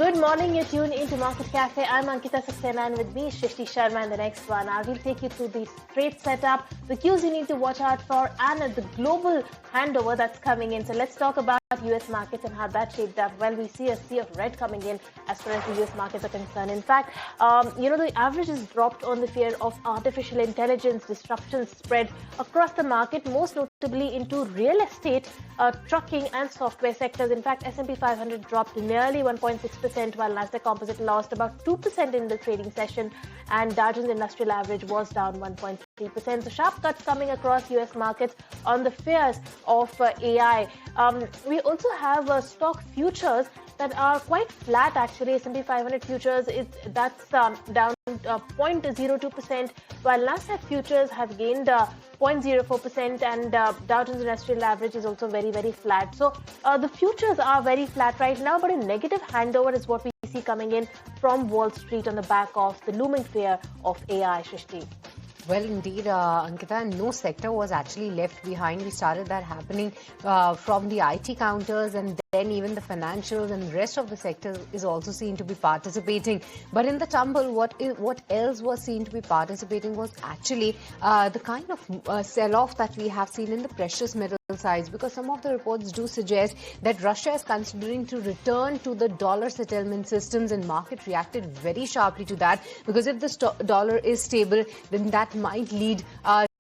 Good morning, you're tuned into Market Cafe. I'm Ankita Saxena and with me is Shrishti Sharma in the next 1 hour. We'll take you through the trade setup, the cues you need to watch out for, and the global handover that's coming in. So let's talk about US markets and how that shaped up. Well, we see a sea of red coming in as far as the US markets are concerned. In fact, the average has dropped on the fear of artificial intelligence disruptions spread across the market, most notably into real estate, trucking and software sectors. In fact, S&P 500 dropped nearly 1.6%, while Nasdaq Composite lost about 2% in the trading session, and Dow Jones Industrial Average was down 1.3%. So sharp cuts coming across US markets on the fears of AI. We also have stock futures that are quite flat actually. S&P 500 futures, that's down 0.02%, while Nasdaq futures have gained 0.04%, and Dow Jones Industrial Average is also very, very flat. So the futures are very flat right now, but a negative handover is what we see coming in from Wall Street on the back of the looming fear of AI, Shrishti. Well, indeed, Ankita, no sector was actually left behind. We started that happening from the IT counters, and then even the financials and the rest of the sector is also seen to be participating. But in the tumble, what else was seen to be participating was actually the kind of sell-off that we have seen in the precious metal sides, because some of the reports do suggest that Russia is considering to return to the dollar settlement systems, and market reacted very sharply to that, because if the dollar is stable, then that might lead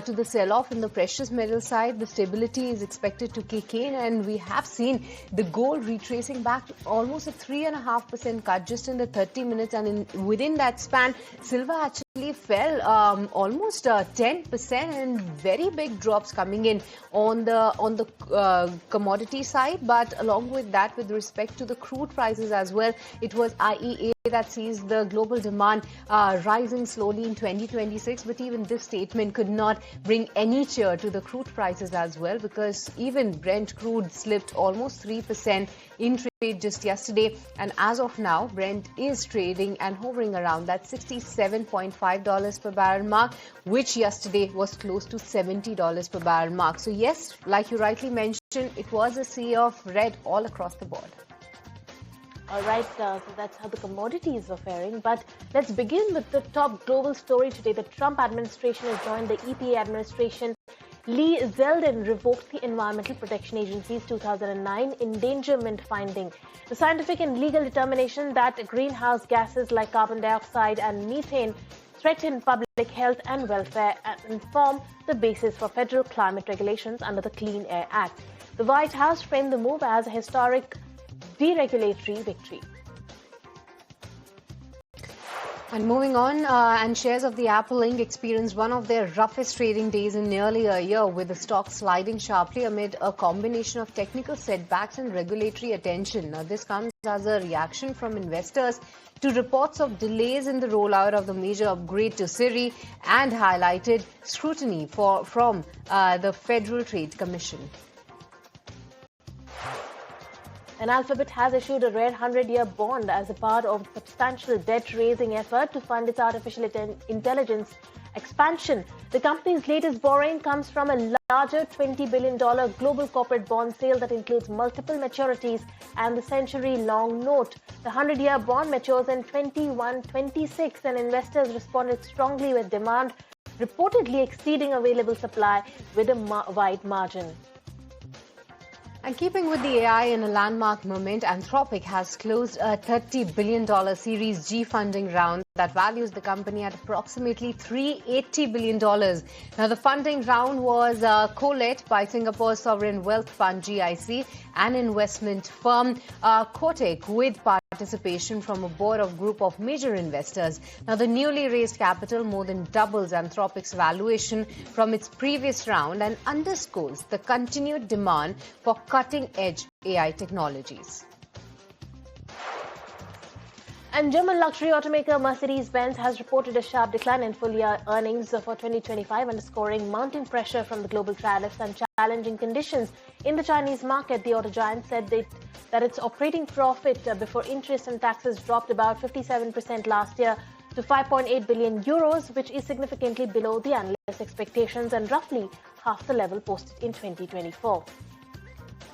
to the sell-off in the precious metal side. The stability is expected to kick in, and we have seen the gold retracing back to almost a 3.5% cut just in the 30 minutes, and within that span, silver actually fell almost 10%, and very big drops coming in on the commodity side. But along with that, with respect to the crude prices as well, it was IEA that sees the global demand rising slowly in 2026, but even this statement could not bring any cheer to the crude prices as well, because even Brent crude slipped almost 3% in trade just yesterday, and as of now Brent is trading and hovering around that $67.5 per barrel mark, which yesterday was close to $70 per barrel mark. So yes, like you rightly mentioned, it was a sea of red all across the board. All right, so that's how the commodities were faring. But let's begin with the top global story today. The Trump administration has joined the EPA administration. Lee Zeldin revoked the Environmental Protection Agency's 2009 endangerment finding. The scientific and legal determination that greenhouse gases like carbon dioxide and methane threaten public health and welfare and form the basis for federal climate regulations under the Clean Air Act. The White House framed the move as a historic deregulatory victory. And moving on, and shares of the Apple Inc. experienced one of their roughest trading days in nearly a year, with the stock sliding sharply amid a combination of technical setbacks and regulatory attention. Now, this comes as a reaction from investors to reports of delays in the rollout of the major upgrade to Siri, and highlighted scrutiny from the Federal Trade Commission. And Alphabet has issued a rare 100-year bond as a part of a substantial debt-raising effort to fund its artificial intelligence expansion. The company's latest borrowing comes from a larger $20 billion global corporate bond sale that includes multiple maturities and the century-long note. The 100-year bond matures in 21-26, and investors responded strongly with demand reportedly exceeding available supply with a wide margin. And keeping with the AI in a landmark moment, Anthropic has closed a $30 billion Series G funding round that values the company at approximately $380 billion. Now, the funding round was co-led by Singapore's sovereign wealth fund GIC and investment firm Kotak, with participation from a board of group of major investors. Now, the newly raised capital more than doubles Anthropic's valuation from its previous round and underscores the continued demand for cutting-edge AI technologies. And German luxury automaker Mercedes-Benz has reported a sharp decline in full-year earnings for 2025, underscoring mounting pressure from the global tariffs and challenging conditions in the Chinese market. The auto giant said that its operating profit before interest and taxes dropped about 57% last year to 5.8 billion euros, which is significantly below the analyst expectations and roughly half the level posted in 2024.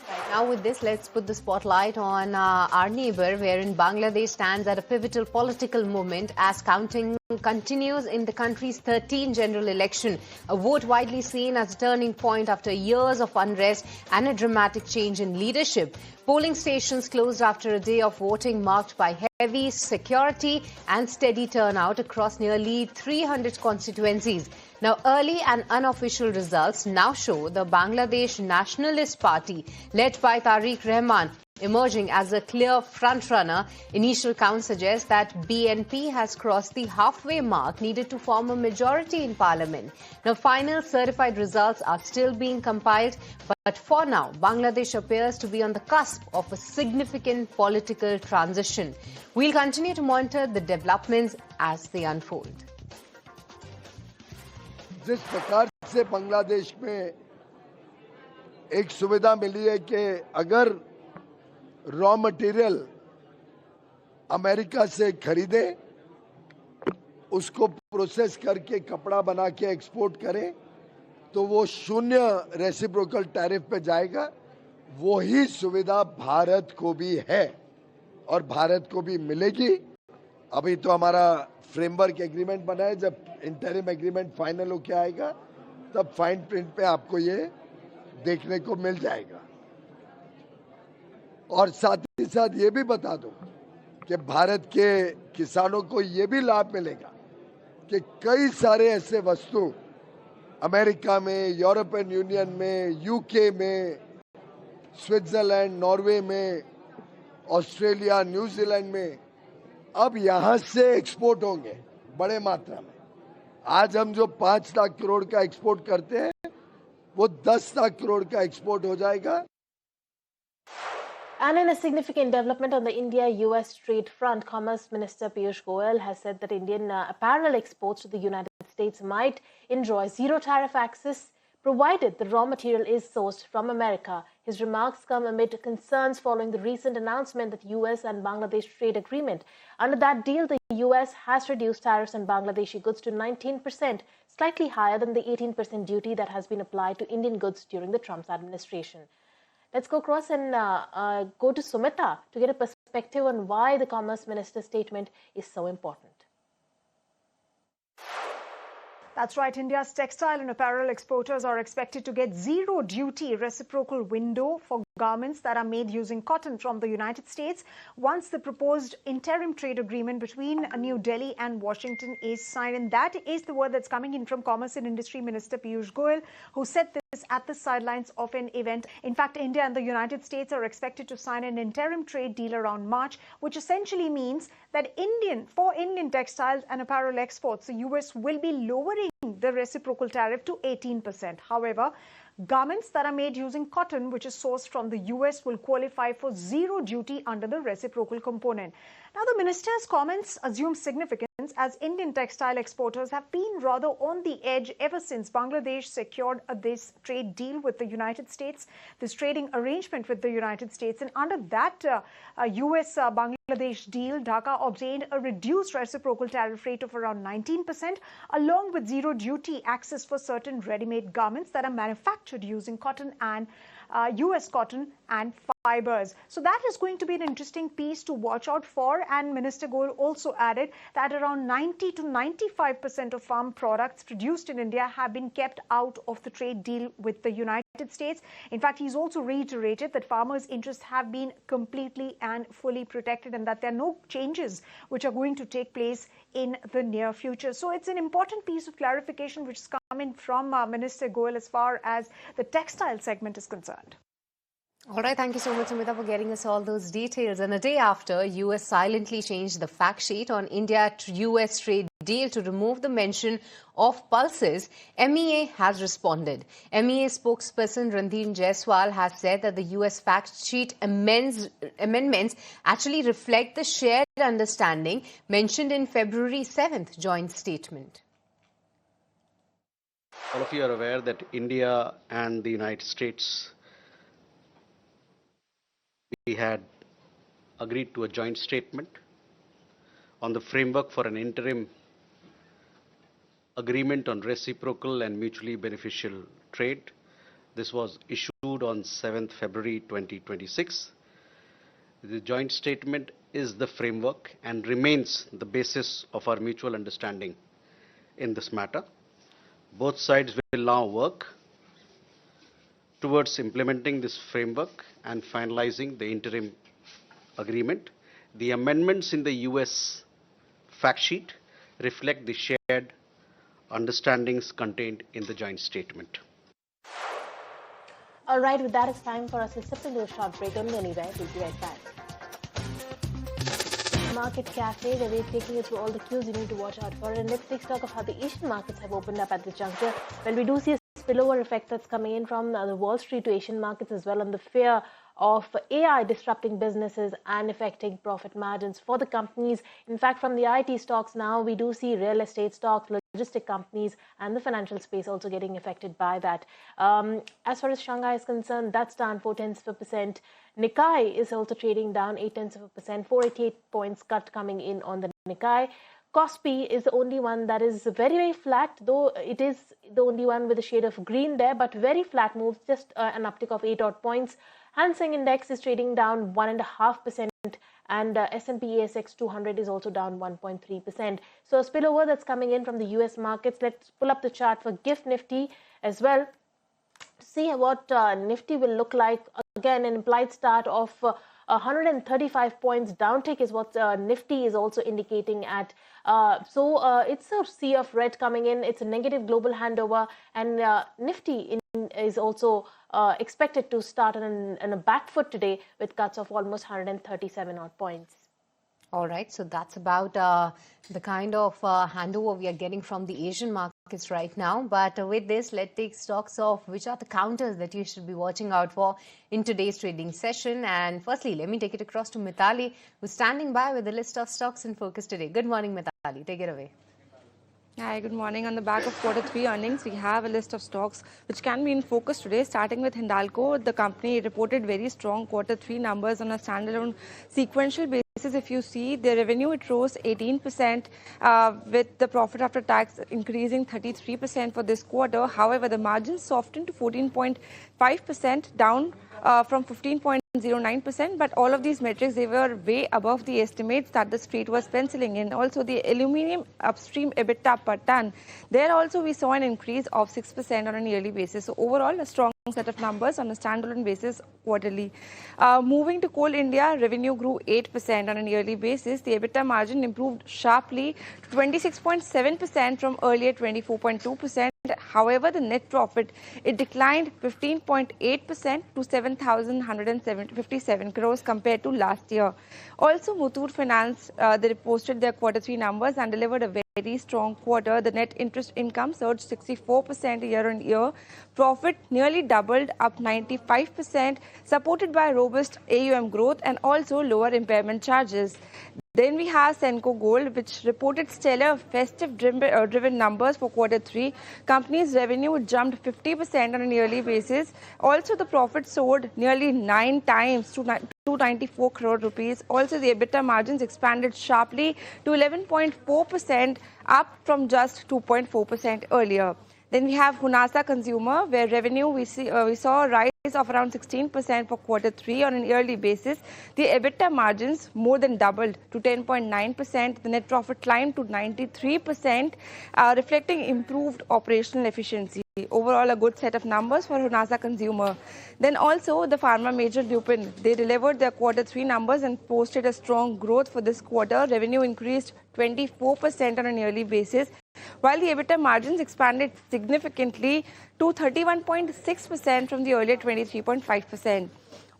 Right. Now with this, let's put the spotlight on our neighbor, wherein Bangladesh stands at a pivotal political moment as counting continues in the country's 13th general election, a vote widely seen as a turning point after years of unrest and a dramatic change in leadership. Polling stations closed after a day of voting marked by heavy security and steady turnout across nearly 300 constituencies. Now, early and unofficial results now show the Bangladesh Nationalist Party, led by Tariq Rahman, emerging as a clear frontrunner. Initial counts suggest that BNP has crossed the halfway mark needed to form a majority in parliament. Now, final certified results are still being compiled, but for now, Bangladesh appears to be on the cusp of a significant political transition. We'll continue to monitor the developments as they unfold. जिस प्रकार से बांग्लादेश में एक सुविधा मिली है कि अगर raw material America से खरीदे, उसको प्रोसेस करके कपड़ा बना के एक्सपोर्ट करें, तो वो शून्य रेसिप्रोकल टैरिफ पे जाएगा। वही सुविधा भारत को भी है और भारत को भी मिलेगी। अभी तो हमारा फ्रेमवर्क एग्रीमेंट बना है, जब इंटरिम एग्रीमेंट फाइनल होके आएगा तब फाइन प्रिंट पे आपको ये देखने को मिल जाएगा। और साथ ही साथ ये भी बता दूं कि भारत के किसानों को ये भी लाभ मिलेगा कि कई सारे ऐसे वस्तु अमेरिका में, यूरोपियन यूनियन में, यूके में, स्विट्जरलैंड, नॉर्वे में, ऑस्ट्रेलिया, न्यूजीलैंड में अब यहां से एक्सपोर्ट होंगे बड़े मात्रा में। आज हम जो 5 लाख करोड़ का एक्सपोर्ट करते हैं, वो 10 लाख करोड़ का एक्सपोर्ट हो जाएगा। And in a significant development on the India-US trade front, Commerce Minister Piyush Goyal has said that Indian apparel exports to the United States might enjoy zero tariff access, provided the raw material is sourced from America. His remarks come amid concerns following the recent announcement that US and Bangladesh trade agreement. Under that deal, the US has reduced tariffs on Bangladeshi goods to 19%, slightly higher than the 18% duty that has been applied to Indian goods during the Trump administration. Let's go across and go to Sumita to get a perspective on why the Commerce Minister's statement is so important. That's right. India's textile and apparel exporters are expected to get zero duty reciprocal window for garments that are made using cotton from the United States once the proposed interim trade agreement between New Delhi and Washington is signed. And that is the word that's coming in from Commerce and Industry Minister Piyush Goyal, who said this at the sidelines of an event. In fact, India and the United States are expected to sign an interim trade deal around March, which essentially means that for Indian textiles and apparel exports, the US will be lowering the reciprocal tariff to 18%. However, garments that are made using cotton, which is sourced from the US, will qualify for zero duty under the reciprocal component. Now, the minister's comments assume significance as Indian textile exporters have been rather on the edge ever since Bangladesh secured this trade deal with the United States, this trading arrangement with the United States. And under that US-Bangladesh deal, Dhaka obtained a reduced reciprocal tariff rate of around 19%, along with zero duty access for certain ready-made garments that are manufactured using cotton and US cotton and fibers. So that is going to be an interesting piece to watch out for. And Minister Goyal also added that around 90 to 95% of farm products produced in India have been kept out of the trade deal with the United States. In fact, he's also reiterated that farmers' interests have been completely and fully protected and that there are no changes which are going to take place in the near future. So it's an important piece of clarification which is coming from Minister Goyal as far as the textile segment is concerned. All right, thank you so much, Sumita, for getting us all those details. And a day after, US silently changed the fact sheet on India-US trade deal to remove the mention of pulses, MEA has responded. MEA spokesperson Randhir Jaiswal has said that the US fact sheet amendments actually reflect the shared understanding mentioned in February 7th joint statement. All of you are aware that India and the United States, we had agreed to a joint statement on the framework for an interim agreement on reciprocal and mutually beneficial trade This was issued on 7th February 2026. The joint statement is the framework and remains the basis of our mutual understanding in this matter. Both sides will now work towards implementing this framework and finalizing the interim agreement. The amendments in the US fact sheet reflect the shared understandings contained in the joint statement. All right, with that, it's time for us to step into a short break. Don't go anywhere. We'll be right back. Market Cafe, where we're taking you through all the cues you need to watch out for. And let's take stock of how the Asian markets have opened up at this juncture. Well, we do see a spillover effect that's coming in from the Wall Street to Asian markets as well, on the fear of AI disrupting businesses and affecting profit margins for the companies. In fact, from the IT stocks now, we do see real estate stocks, logistic companies, and the financial space also getting affected by that. As far as Shanghai is concerned, that's down 0.4%. Nikkei is also trading down 0.8%, 488 points cut coming in on the Nikkei. Kospi is the only one that is very, very flat, though it is the only one with a shade of green there, but very flat moves, just an uptick of 8 odd points. Hang Seng Index is trading down 1.5%, and S&P ASX 200 is also down 1.3%. So a spillover that's coming in from the US markets. Let's pull up the chart for GIFT Nifty as well to see what Nifty will look like. Again, an implied start of 135 points downtick is what Nifty is also indicating at. So it's a sea of red coming in. It's a negative global handover, and Nifty is also expected to start on a back foot today with cuts of almost 137 odd points. All right, so that's about the kind of handover we are getting from the Asian markets right now. But with this, let's take stocks of which are the counters that you should be watching out for in today's trading session. And firstly, let me take it across to Mithali, who's standing by with a list of stocks in focus today. Good morning, Mithali. Take it away. Hi, good morning. On the back of Q3 earnings, we have a list of stocks which can be in focus today, starting with Hindalco. The company reported very strong Q3 numbers on a standalone sequential basis. If you see the revenue, it rose 18% with the profit after tax increasing 33% for this quarter. However, the margins softened to 14.5%, down from 15.09%, but all of these metrics, they were way above the estimates that the street was penciling in. Also, the aluminium upstream EBITDA per ton, there also we saw an increase of 6% on a yearly basis. So overall, a strong set of numbers on a standalone basis quarterly. Moving to Coal India, revenue grew 8% on a yearly basis. The EBITDA margin improved sharply to 26.7% from earlier 24.2%. However, the net profit, it declined 15.8% to 7,157 crores compared to last year. Also, Muthoot Finance, they posted their Q3 numbers and delivered a very strong quarter. The net interest income surged 64% year on year. Profit nearly doubled, up 95%, supported by robust AUM growth and also lower impairment charges. Then we have Senco Gold, which reported stellar festive-driven numbers for Q3. Company's revenue jumped 50% on a yearly basis. Also, the profit soared nearly 9 times to 294 crore rupees. Also, the EBITDA margins expanded sharply to 11.4%, up from just 2.4% earlier. Then we have Hunasa Consumer, where revenue we saw a rise of around 16% for Q3 on an yearly basis. The EBITDA margins more than doubled to 10.9%. The net profit climbed to 93%, reflecting improved operational efficiency. Overall, a good set of numbers for Hunasa Consumer. Then also the pharma major Lupin, they delivered their Q3 numbers and posted a strong growth for this quarter. Revenue increased 24% on a yearly basis, while the EBITDA margins expanded significantly to 31.6% from the earlier 23.5%.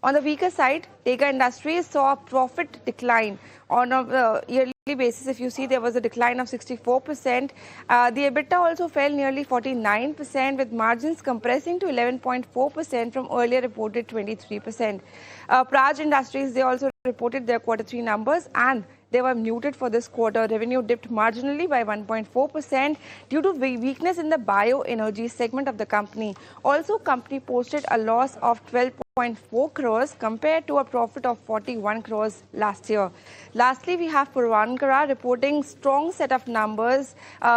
On the weaker side, Tega Industries saw a profit decline on a yearly basis. If you see, there was a decline of 64%. The EBITDA also fell nearly 49%, with margins compressing to 11.4% from earlier reported 23%. Praj Industries, they also reported their Q3 numbers and they were muted for this quarter. Revenue dipped marginally by 1.4% due to weakness in the bioenergy segment of the company. Also, company posted a loss of 12 2.4 crores compared to a profit of 41 crores last year. Lastly, we have Puravankara reporting strong set of numbers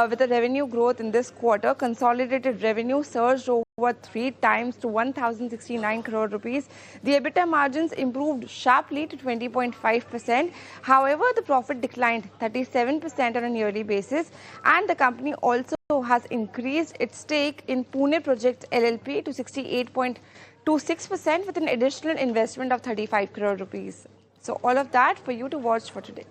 with a revenue growth in this quarter. Consolidated revenue surged over 3 times to 1,069 crore rupees. The EBITDA margins improved sharply to 20.5%. However, the profit declined 37% on a yearly basis, and the company also has increased its stake in Pune Projects LLP to 68.26% with an additional investment of 35 crore rupees. So all of that for you to watch for today.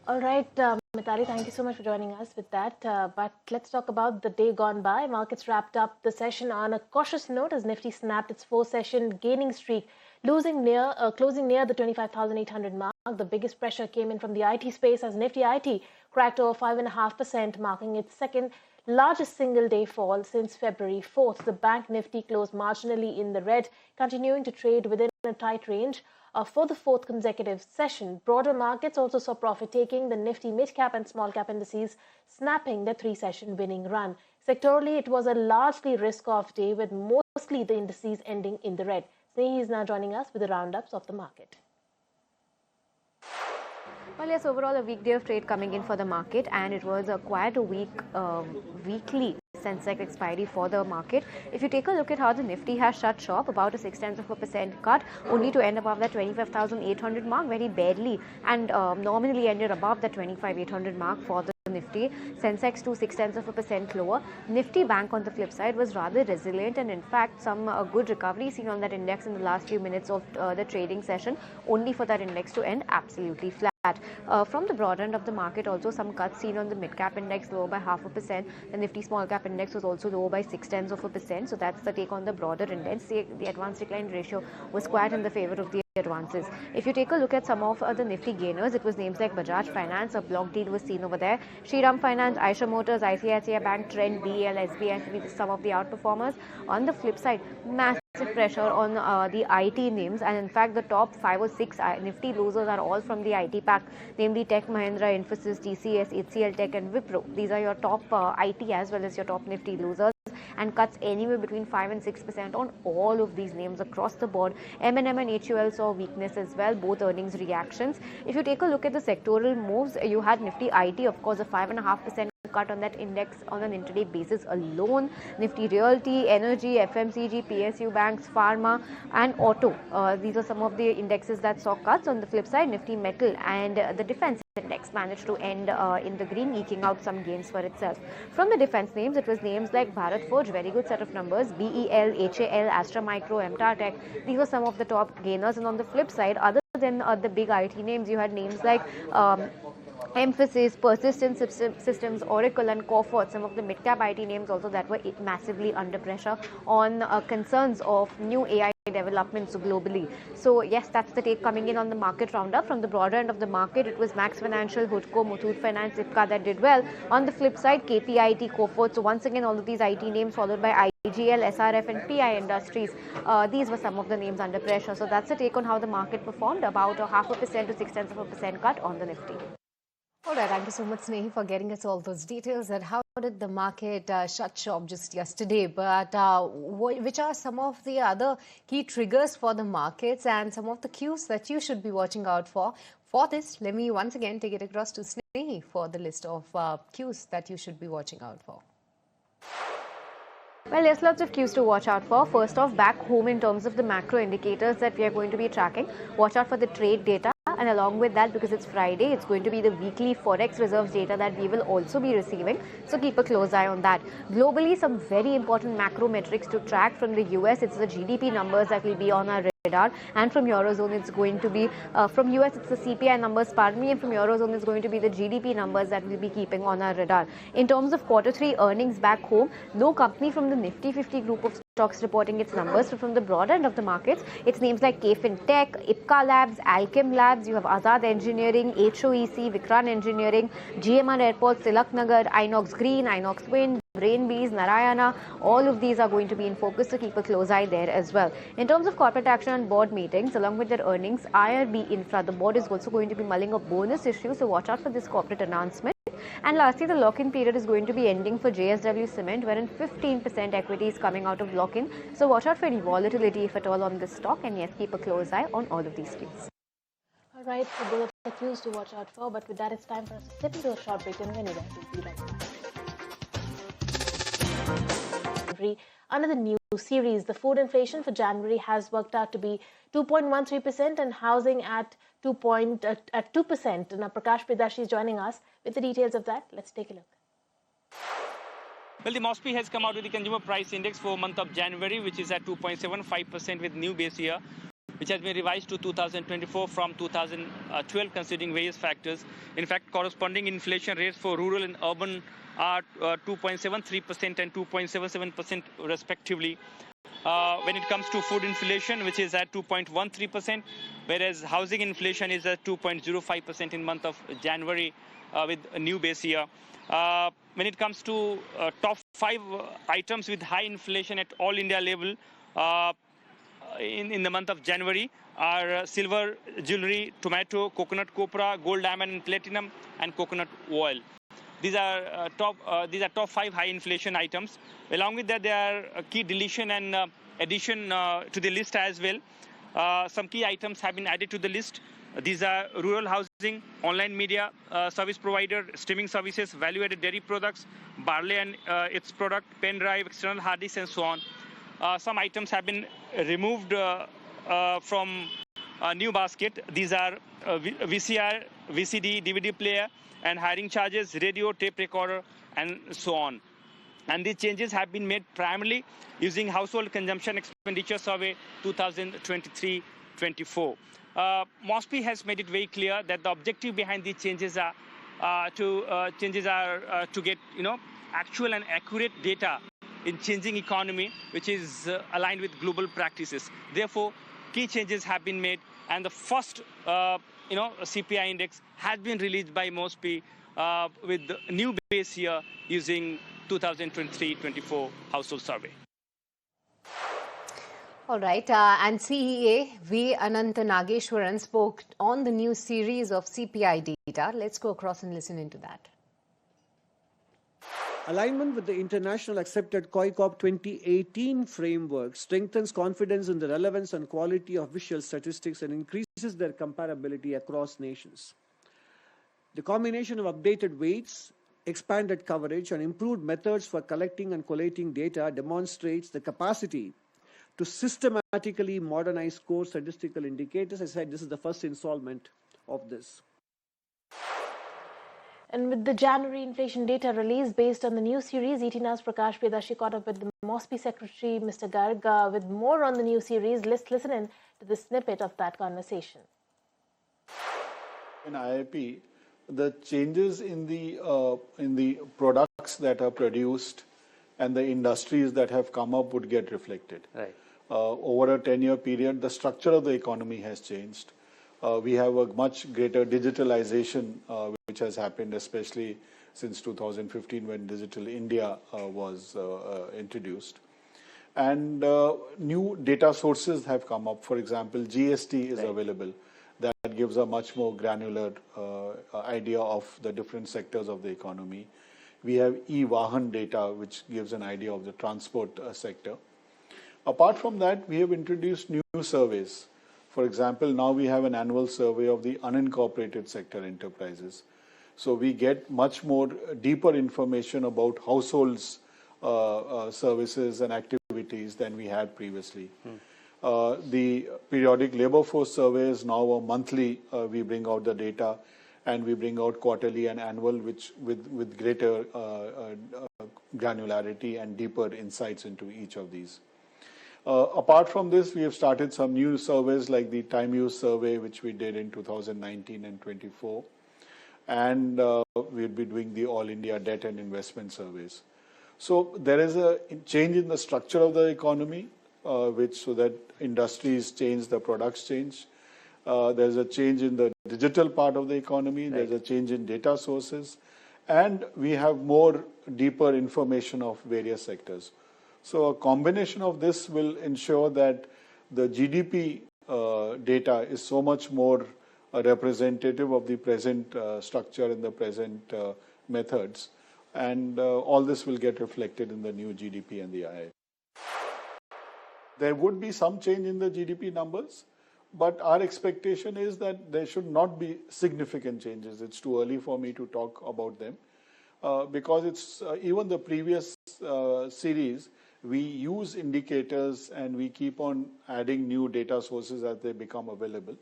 All right, Mithali, thank you so much for joining us with that. But let's talk about the day gone by. Markets wrapped up the session on a cautious note as Nifty snapped its 4-session gaining streak, closing near the 25,800 mark. The biggest pressure came in from the IT space as Nifty IT cracked over 5.5%, marking its second largest single-day fall since February 4th. The bank Nifty closed marginally in the red, continuing to trade within a tight range for the fourth consecutive session. Broader markets also saw profit-taking, the Nifty mid-cap and small-cap indices snapping their 3-session winning run. Sectorally, it was a largely risk-off day with mostly the indices ending in the red. Snehi is now joining us with the roundups of the market. Well, yes, overall a weak day of trade coming in for the market, and it was quite a weak weekly Sensex expiry for the market. If you take a look at how the Nifty has shut shop, about a 0.6% cut, only to end above that 25,800 mark very barely, and nominally ended above the 25,800 mark for the Nifty. Sensex to 0.6% lower. Nifty Bank on the flip side was rather resilient, and in fact some good recovery seen on that index in the last few minutes of the trading session, only for that index to end absolutely flat. From the broad end of the market, also some cuts seen on the mid-cap index, lower by 0.5%. The Nifty small-cap index was also lower by 0.6%. So that's the take on the broader index. The advance decline ratio was quite in the favor of the advances. If you take a look at some of the Nifty gainers, it was names like Bajaj Finance, a block deal was seen over there. Shriram Finance, Eicher Motors, ICICI Bank, Trend, BEL, SBI, some of the outperformers. On the flip side, massive pressure on the IT names, and in fact the top 5 or 6 Nifty losers are all from the IT pack, namely Tech Mahindra, Infosys, TCS, HCL Tech and Wipro. These are your top IT as well as your top Nifty losers, and cuts anywhere between 5 and 6% on all of these names across the board. M&M and HUL saw weakness as well, both earnings reactions. If you take a look at the sectoral moves, you had Nifty IT, of course, a 5.5% cut on that index on an intraday basis alone. Nifty Realty, Energy, FMCG, PSU Banks, Pharma and Auto. These are some of the indexes that saw cuts. On the flip side, Nifty Metal and the Defence Index managed to end in the green, eking out some gains for itself. From the defence names, it was names like Bharat Forge, very good set of numbers, BEL, HAL, Astra Micro, MTAR Tech. These were some of the top gainers. And on the flip side, other than the big IT names, you had names like Emphasis, Persistent Systems, Oracle and Coforge, some of the mid-cap IT names also that were massively under pressure on concerns of new AI developments globally. So yes, that's the take coming in on the market roundup. From the broader end of the market, it was Max Financial, Hudco, Muthoot Finance, IPCA that did well. On the flip side, KPIT, Coforge. So once again, all of these IT names followed by IGL, SRF and PI Industries. These were some of the names under pressure. So that's the take on how the market performed, about a 0.5% to 0.6% cut on the Nifty. All right, thank you so much, Snehi, for getting us all those details. And how did the market shut shop just yesterday? But which are some of the other key triggers for the markets and some of the cues that you should be watching out for? For this, let me once again take it across to Snehi for the list of cues that you should be watching out for. Well, there's lots of cues to watch out for. First off, back home in terms of the macro indicators that we are going to be tracking, watch out for the trade data. And along with that, because it's Friday, it's going to be the weekly Forex reserves data that we will also be receiving. So keep a close eye on that. Globally, some very important macro metrics to track. From the US, it's the GDP numbers that will be on our radar. And from Eurozone, it's going to be, from US, it's the CPI numbers, pardon me. And from Eurozone, it's going to be the GDP numbers that we'll be keeping on our radar. In terms of Q3 earnings back home, no company from the Nifty 50 group of stocks reporting its numbers. So from the broad end of the markets, it's names like KFin Tech, IPCA Labs, Alchem Labs, you have Azad Engineering, HOEC, Vikran Engineering, GMR Airports, Tilak Nagar, Inox Green, Inox Wind, Brainbees, Narayana, all of these are going to be in focus, so keep a close eye there as well. In terms of corporate action and board meetings, along with their earnings, IRB Infra, the board is also going to be mulling a bonus issue, so watch out for this corporate announcement. And lastly, the lock-in period is going to be ending for JSW Cement, wherein 15% equity is coming out of lock-in. So watch out for any volatility, if at all, on this stock, and yes, keep a close eye on all of these trades. All right, so those are the cues to watch out for. But with that, it's time for us to slip into a short break, and when we're back, we'll be right back. Under the new series, the food inflation for January has worked out to be 2.13% and housing at 2%. Now, Prakash Pridashi is joining us with the details of that. Let's take a look. Well, the MOSPI has come out with the consumer price index for month of January, which is at 2.75% with new base year, which has been revised to 2024 from 2012, considering various factors. In fact, corresponding inflation rates for rural and urban are 2.73% and 2.77% respectively. When it comes to food inflation, which is at 2.13%, whereas housing inflation is at 2.05% in month of January with a new base year. When it comes to top 5 items with high inflation at all India level in the month of January are silver, jewelry, tomato, coconut copra, gold, diamond and platinum, and coconut oil. These are top 5 high inflation items. Along with that, there are key deletion and addition to the list as well. Some key items have been added to the list. These are rural housing, online media service provider, streaming services, value-added dairy products, barley and its product, pen drive, external hard disk, and so on. Some items have been removed from new basket. These are VCR, VCD, DVD player, and hiring charges, radio, tape recorder, and so on. And these changes have been made primarily using Household Consumption Expenditure Survey 2023-24. MOSPI has made it very clear that the objective behind these changes are to get actual and accurate data in changing economy, which is aligned with global practices. Therefore, key changes have been made, and the first CPI index has been released by MOSPI with the new base year using 2023-24 household survey. All right, and CEA V. Ananta Nageshwaran spoke on the new series of CPI data. Let's go across and listen into that. Alignment with the international accepted COICOP 2018 framework strengthens confidence in the relevance and quality of visual statistics and increases their comparability across nations. The combination of updated weights, expanded coverage, and improved methods for collecting and collating data demonstrates the capacity to systematically modernize core statistical indicators. I said this is the first installment of this. And with the January inflation data released based on the new series, ET Now's Prakash Pridashi caught up with the MOSPI Secretary, Mr. Garg, with more on the new series. Let's listen in to the snippet of that conversation. In IIP, the changes in the products that are produced and the industries that have come up would get reflected. Right. Over a 10-year period, the structure of the economy has changed. We have a much greater digitalization which has happened, especially since 2015 when Digital India was introduced. And new data sources have come up. For example, GST is available. That gives a much more granular idea of the different sectors of the economy. We have e-Vahan data, which gives an idea of the transport sector. Apart from that, we have introduced new surveys. For example, now we have an annual survey of the unincorporated sector enterprises. So we get much more deeper information about households, services and activities than we had previously. The periodic labor force survey is now a monthly, we bring out the data, and we bring out quarterly and annual, which with greater granularity and deeper insights into each of these. Apart from this, we have started some new surveys like the time use survey, which we did in 2019 and 24. And we'll be doing the All India Debt and Investment surveys. So there is a change in the structure of the economy, so that industries change, the products change. There's a change in the digital part of the economy. There's a change in data sources. And we have more deeper information of various sectors. So a combination of this will ensure that the GDP data is so much more representative of the present structure and the present methods, and all this will get reflected in the new GDP and the II. There would be some change in the GDP numbers, but our expectation is that there should not be significant changes. It's too early for me to talk about them because it's even the previous series, we use indicators and we keep on adding new data sources as they become available.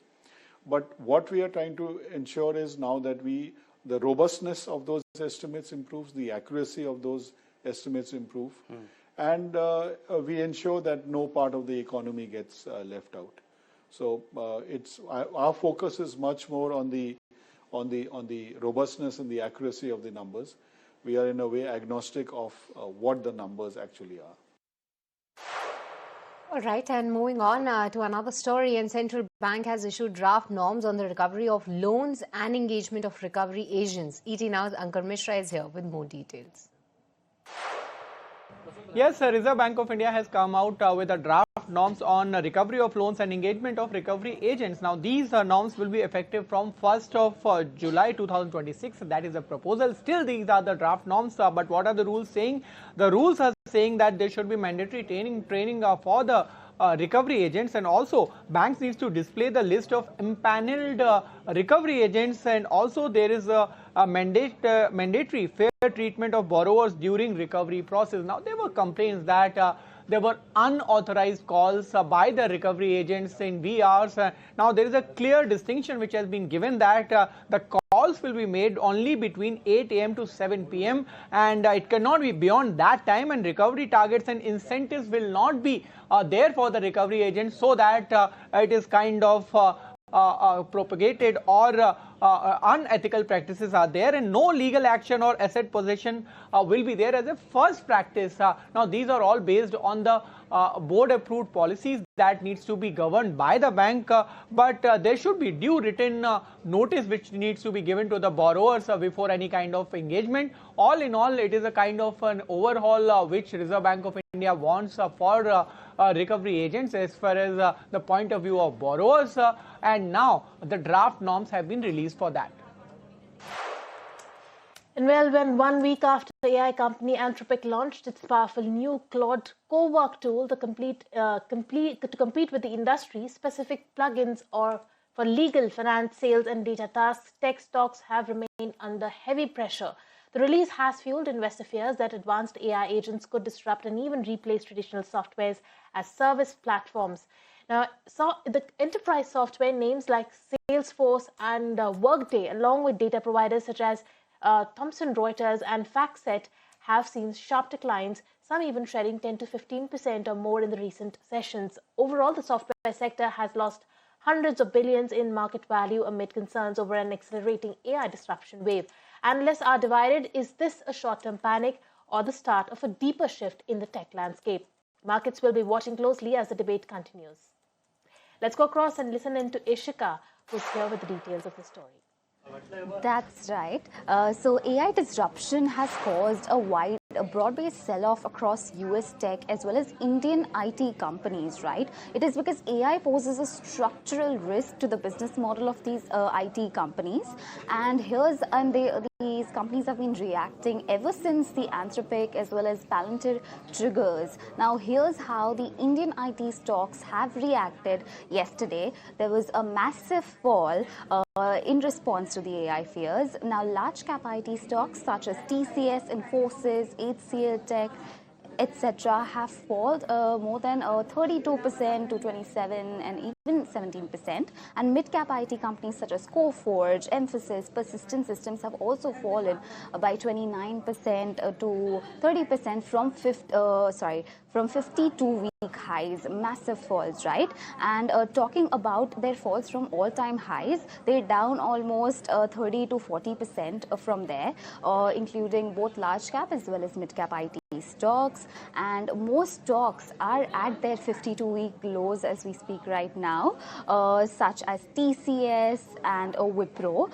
But what we are trying to ensure is now that the robustness of those estimates improves, the accuracy of those estimates improve, and we ensure that no part of the economy gets left out. So our focus is much more on the robustness and the accuracy of the numbers. We are in a way agnostic of what the numbers actually are. All right, and moving on to another story, and Central Bank has issued draft norms on the recovery of loans and engagement of recovery agents. ET Now's Ankur Mishra is here with more details. Yes, Reserve Bank of India has come out with a draft norms on recovery of loans and engagement of recovery agents. Now, these norms will be effective from 1st of July 2026. That is a proposal. Still, these are the draft norms. But what are the rules saying? The rules are saying that there should be mandatory training for the recovery agents, and also banks needs to display the list of impaneled recovery agents, and also there is a mandatory fair treatment of borrowers during recovery process. Now, there were complaints that there were unauthorized calls by the recovery agents in VRs. Now, there is a clear distinction which has been given that the calls will be made only between 8 a.m. to 7 p.m. and it cannot be beyond that time, and recovery targets and incentives will not be there for the recovery agents, so that it is kind of propagated or unethical practices are there, and no legal action or asset possession will be there as a first practice. Now, these are all based on the board approved policies that needs to be governed by the bank, but there should be due written notice which needs to be given to the borrowers before any kind of engagement. All in all, it is a kind of an overhaul which Reserve Bank of India wants for recovery agents as far as the point of view of borrowers, and now the draft norms have been released for that. And well, when 1 week after the AI company Anthropic launched its powerful new Claude co-work tool to compete with the industry-specific plugins or for legal, finance, sales and data tasks, tech stocks have remained under heavy pressure. The release has fueled investor fears that advanced AI agents could disrupt and even replace traditional softwares as service platforms. Now, the enterprise software names like Salesforce and Workday, along with data providers such as Thomson Reuters and FactSet, have seen sharp declines, some even shedding 10 to 15% or more in the recent sessions. Overall, the software sector has lost hundreds of billions in market value amid concerns over an accelerating AI disruption wave. Analysts are divided. Is this a short-term panic or the start of a deeper shift in the tech landscape? Markets will be watching closely as the debate continues. Let's go across and listen in to Ishika, who's here with the details of the story. That's right. So AI disruption has caused a broad-based sell-off across US tech as well as Indian IT companies, right? It is because AI poses a structural risk to the business model of these IT companies. And these companies have been reacting ever since the Anthropic as well as Palantir triggers. Now, here's how the Indian IT stocks have reacted yesterday. There was a massive fall in response to the AI fears. Now, large cap IT stocks such as TCS, Infosys, HCL Tech, etc. have fallen more than 32% to 27% and even 17%. And mid-cap IT companies such as Coforge, Mphasis, Persistent Systems have also fallen by 29% to 30% from 52-week highs. Massive falls, right? And talking about their falls from all-time highs, they're down almost 30 to 40% from there, including both large cap as well as mid-cap IT stocks, and most stocks are at their 52-week lows as we speak right now, such as TCS and Wipro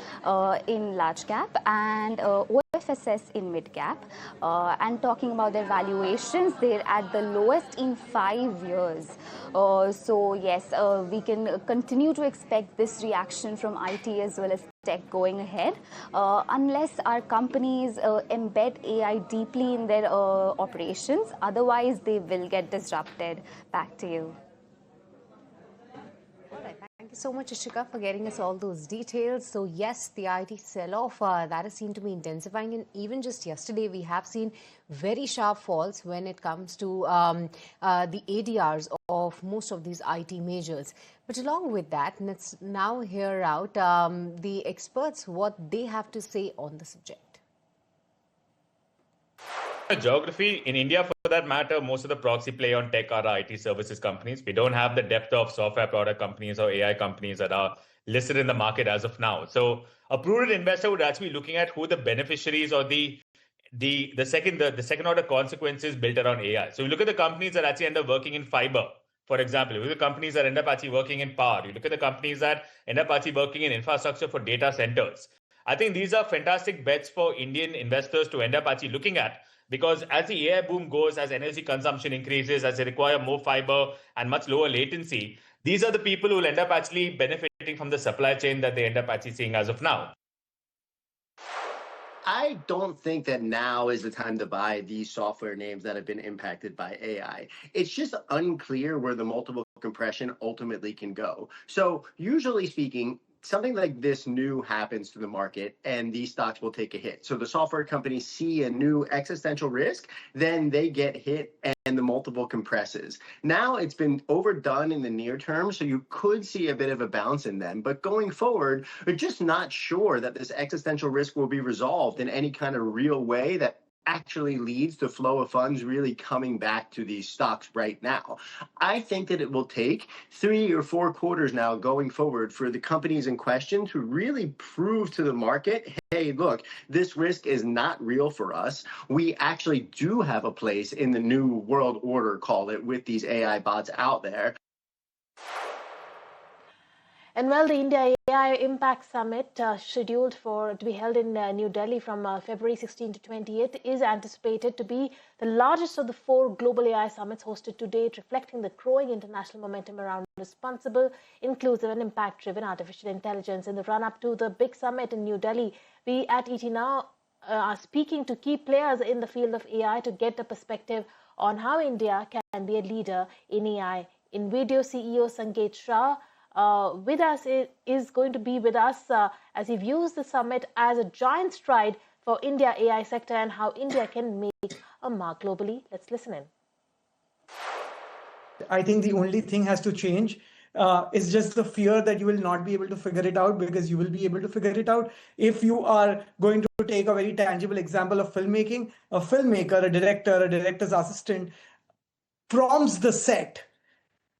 in large cap and OFSS in mid cap. And talking about their valuations, they're at the lowest in 5 years. So yes, we can continue to expect this reaction from IT as well as tech going ahead, unless our companies embed AI deeply in their operations. Otherwise, they will get disrupted. Back to you. Thank you so much, Ishika, for getting us all those details. So yes, the IT sell-off that is seen to be intensifying, and even just yesterday we have seen very sharp falls when it comes to the ADRs of most of these IT majors. But along with that, let's now hear out the experts what they have to say on the subject. Geography in India, for that matter, most of the proxy play on tech are IT services companies. We don't have the depth of software product companies or AI companies that are listed in the market as of now. So a prudent investor would actually be looking at who the beneficiaries or the second order consequences built around AI. So you look at the companies that actually end up working in fiber, for example. You look at the companies that end up actually working in power. You look at the companies that end up actually working in infrastructure for data centers. I think these are fantastic bets for Indian investors to end up actually looking at, because as the AI boom goes, as energy consumption increases, as they require more fiber and much lower latency, these are the people who will end up actually benefiting from the supply chain that they end up actually seeing as of now. I don't think that now is the time to buy these software names that have been impacted by AI. It's just unclear where the multiple compression ultimately can go. So usually speaking, something like this new happens to the market and these stocks will take a hit. So the software companies see a new existential risk, then they get hit and the multiple compresses. Now it's been overdone in the near term, so you could see a bit of a bounce in them. But going forward, we're just not sure that this existential risk will be resolved in any kind of real way that actually leads to flow of funds really coming back to these stocks right now. I think that it will take 3 or 4 quarters now going forward for the companies in question to really prove to the market, hey, look, this risk is not real for us. We actually do have a place in the new world order, call it, with these AI bots out there. And well, the India AI Impact Summit, scheduled to be held in New Delhi from February 16 to 28, is anticipated to be the largest of the 4 global AI summits hosted to date, reflecting the growing international momentum around responsible, inclusive, and impact-driven artificial intelligence. In the run-up to the big summit in New Delhi, we at ET Now are speaking to key players in the field of AI to get a perspective on how India can be a leader in AI. InVideo CEO Sanket Shah with us is going to be with us as he views the summit as a giant stride for India AI sector and how India can make a mark globally. Let's listen in. I think the only thing has to change is just the fear that you will not be able to figure it out, because you will be able to figure it out if you are going to take a very tangible example of filmmaking. A filmmaker, a director, a director's assistant prompts the set.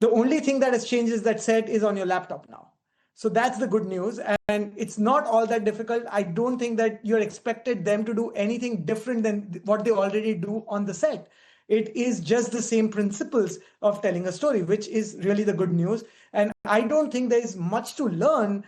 The only thing that has changed is that set is on your laptop now. So that's the good news. And it's not all that difficult. I don't think that you're expected them to do anything different than what they already do on the set. It is just the same principles of telling a story, which is really the good news. And I don't think there is much to learn.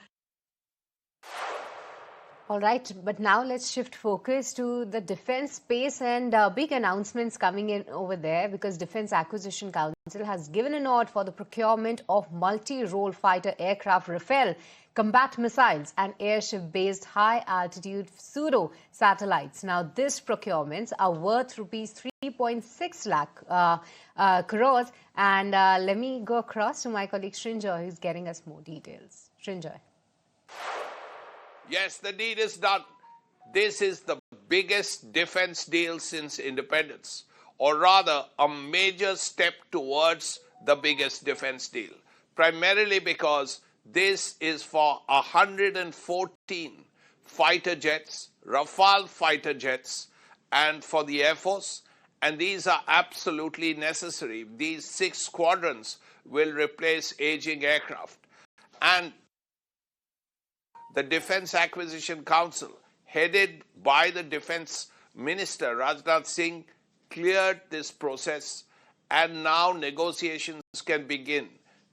All right, but now let's shift focus to the defense space and big announcements coming in over there, because Defense Acquisition Council has given a nod for the procurement of multi-role fighter aircraft Rafale, combat missiles and airship-based high-altitude pseudo-satellites. Now, these procurements are worth rupees 3.6 lakh crores. And let me go across to my colleague Srinjoy, who's getting us more details. Srinjoy. Yes, the deed is done. This is the biggest defense deal since independence, or rather a major step towards the biggest defense deal, primarily because this is for 114 fighter jets, Rafale fighter jets, and for the Air Force. And these are absolutely necessary. These 6 squadrons will replace aging aircraft. And the Defense Acquisition Council, headed by the Defense Minister Rajnath Singh, cleared this process, and now negotiations can begin.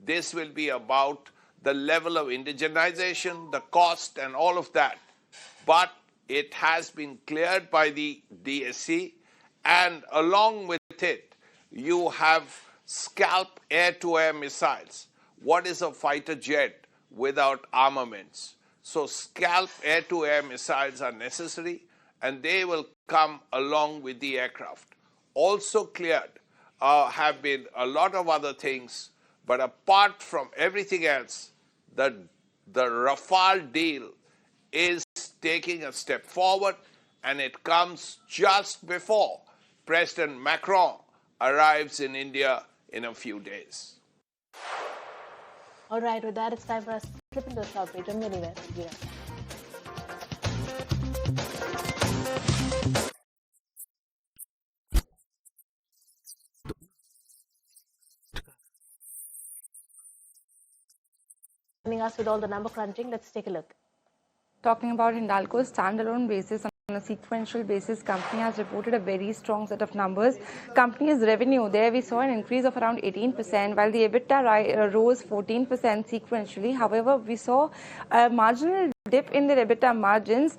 This will be about the level of indigenization, the cost, and all of that. But it has been cleared by the DSC, and along with it, you have scalp air-to-air missiles. What is a fighter jet without armaments? So scalp air-to-air missiles are necessary, and they will come along with the aircraft. Also cleared have been a lot of other things, but apart from everything else, the Rafale deal is taking a step forward, and it comes just before President Macron arrives in India in a few days. All right, with that, it's time for us to slip into a short break. Don't go anywhere. Be right back. Joining us with all the number crunching, let's take a look. Talking about Hindalco's standalone basis, on a sequential basis, company has reported a very strong set of numbers. Company's revenue, there we saw an increase of around 18%, while the EBITDA rose 14% sequentially. However, we saw a marginal dip in the EBITDA margins,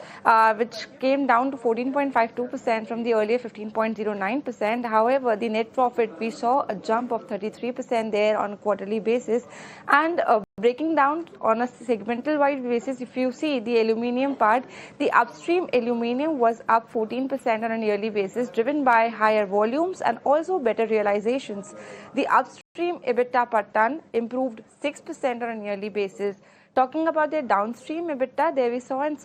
which came down to 14.52% from the earlier 15.09%. However, the net profit, we saw a jump of 33% there on a quarterly basis. And breaking down on a segmental wide basis, if you see the aluminium part, the upstream aluminium was up 14% on a yearly basis, driven by higher volumes and also better realizations. The upstream EBITDA per ton improved 6% on a yearly basis. Talking about their downstream EBITDA, there we saw a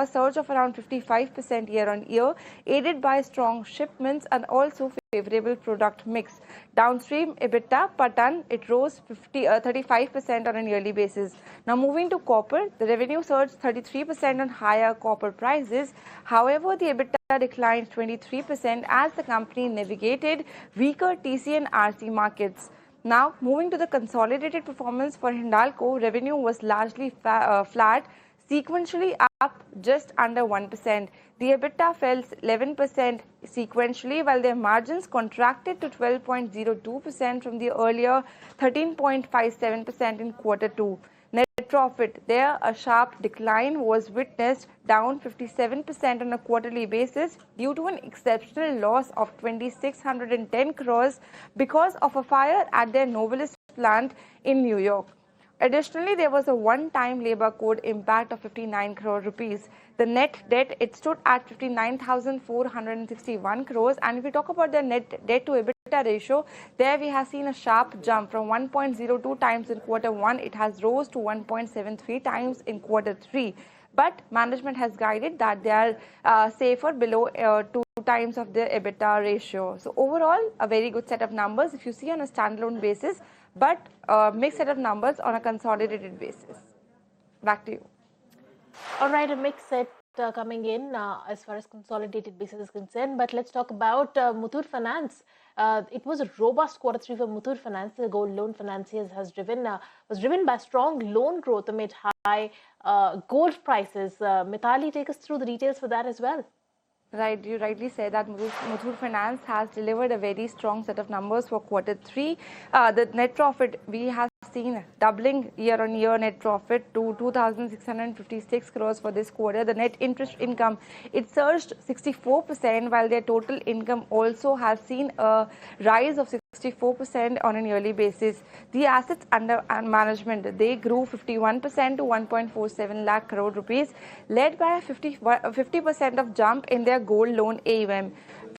surge of around 55% year on year, aided by strong shipments and also favorable product mix. Downstream EBITDA per ton, it rose 35% on a yearly basis. Now moving to copper, the revenue surged 33% on higher copper prices. However, the EBITDA declined 23% as the company navigated weaker TC and RC markets. Now, moving to the consolidated performance for Hindalco, revenue was largely flat, sequentially up just under 1%. The EBITDA fell 11% sequentially, while their margins contracted to 12.02% from the earlier 13.57% in Q2. Net profit, there a sharp decline was witnessed, down 57% on a quarterly basis due to an exceptional loss of 2,610 crores because of a fire at their Novelis plant in New York. Additionally, there was a one-time labor code impact of 59 crore rupees. The net debt, it stood at 59,461 crores. And if we talk about the net debt to EBITDA ratio, there we have seen a sharp jump from 1.02 times in Q1. It has rose to 1.73 times in Q3. But management has guided that they are safer below 2 times of the EBITDA ratio. So overall, a very good set of numbers if you see on a standalone basis, but mixed set of numbers on a consolidated basis. Back to you. All right, a mixed set coming in as far as consolidated basis is concerned. But let's talk about Muthoot Finance. It was a robust Q3 for Muthoot Finance. The gold loan financiers was driven by strong loan growth amid high gold prices. Mithali, take us through the details for that as well. Right, you rightly said that Muthoot Finance has delivered a very strong set of numbers for Q3. The net profit, we have seen doubling year-on-year net profit to 2,656 crores for this quarter. The net interest income, it surged 64%, while their total income also has seen a rise of 64% on a yearly basis. The assets under management, they grew 51% to 1.47 lakh crore rupees, led by a 50% of jump in their gold loan AUM.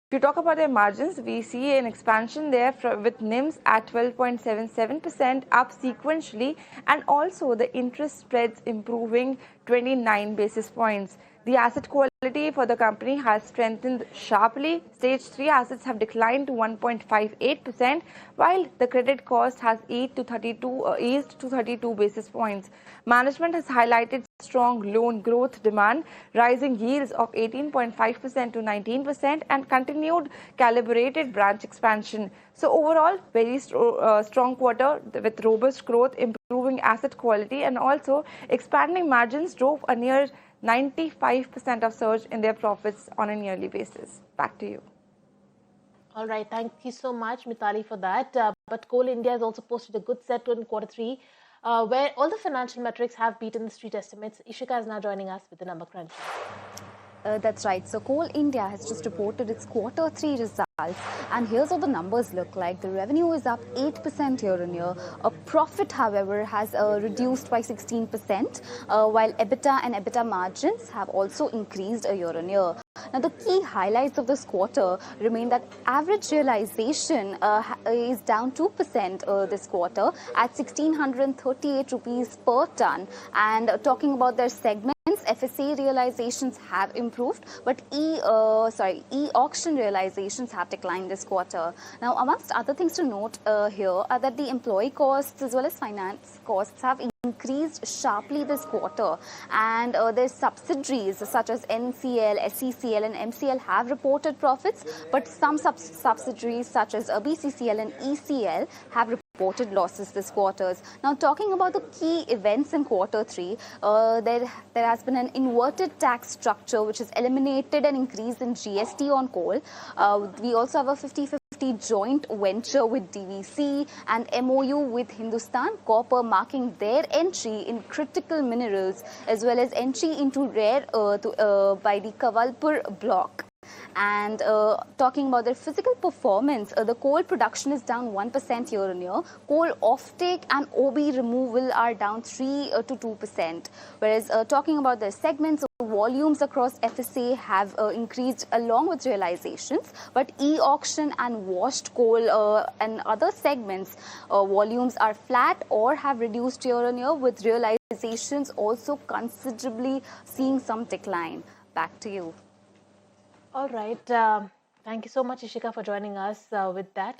If you talk about their margins, we see an expansion there with NIMs at 12.77% up sequentially, and also the interest spreads improving 29 basis points. The asset quality for the company has strengthened sharply. Stage 3 assets have declined to 1.58%, while the credit cost has eased to 32 basis points. Management has highlighted strong loan growth demand, rising yields of 18.5% to 19%, and continued calibrated branch expansion. So overall, very strong quarter with robust growth, improving asset quality, and also expanding margins drove a near 95% of surge in their profits on a yearly basis. Back to you. All right, thank you so much, Mithali, for that. But Coal India has also posted a good set in Q3, where all the financial metrics have beaten the street estimates. Ishika is now joining us with the number crunch. That's right. So Coal India has just reported its Q3 results. And here's what the numbers look like. The revenue is up 8% year on year. A profit, however, has reduced by 16%, while EBITDA and EBITDA margins have also increased year on year. Now, the key highlights of this quarter remain that average realization is down 2% this quarter at 1,638 rupees per ton. And talking about their segments, FSA realizations have improved, but e-auction realizations have declined this quarter. Now, amongst other things to note here are that the employee costs as well as finance costs have increased sharply this quarter, and their subsidiaries such as NCL, SECL and MCL have reported profits, but some subsidiaries such as BCCL and ECL have reported losses this quarter. Now, talking about the key events in quarter 3, there has been an inverted tax structure which has eliminated an increase in GST on coal. We also have a 50-50 joint venture with DVC and MOU with Hindustan Copper, marking their entry in critical minerals as well as entry into rare earth by the Kawalpur block. And talking about their physical performance, the coal production is down 1% year on year. Coal offtake and OB removal are down 3 to 2%. Whereas talking about their segments, volumes across FSA have increased along with realizations, but e-auction and washed coal and other segments volumes are flat or have reduced year on year, with realizations also considerably seeing some decline. Back to you. All right. Thank you so much, Ishika, for joining us with that.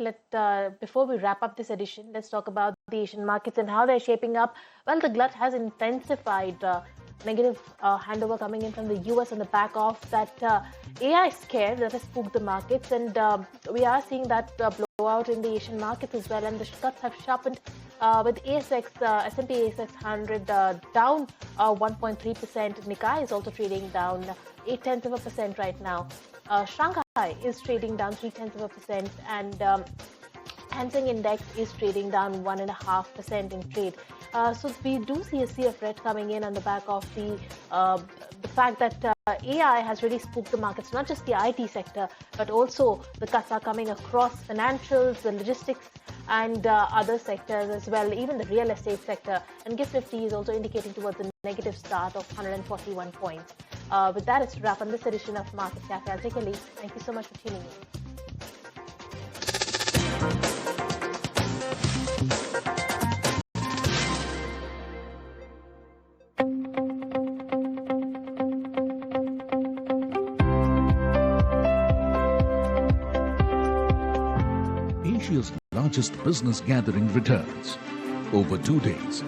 Before we wrap up this edition, let's talk about the Asian markets and how they're shaping up. Well, the glut has intensified. Negative handover coming in from the US on the back of that AI scare that has spooked the markets, and we are seeing that blow out in the Asian markets as well, and the cuts have sharpened with S&P ASX 100 down 1.3%. Nikkei is also trading down 0.8% right now. Shanghai is trading down 0.3%, and Hang Seng Index is trading down 1.5% in trade. So we do see a sea of red coming in on the back of the fact that AI has really spooked the markets, not just the IT sector, but also the cuts are coming across financials, the logistics, and other sectors as well, even the real estate sector. And GIFT Nifty is also indicating towards a negative start of 141 points. With that, it's a wrap on this edition of Market Cafe. I'll take a leave. Thank you so much for tuning in. Asia's largest business gathering returns. Over 2 days,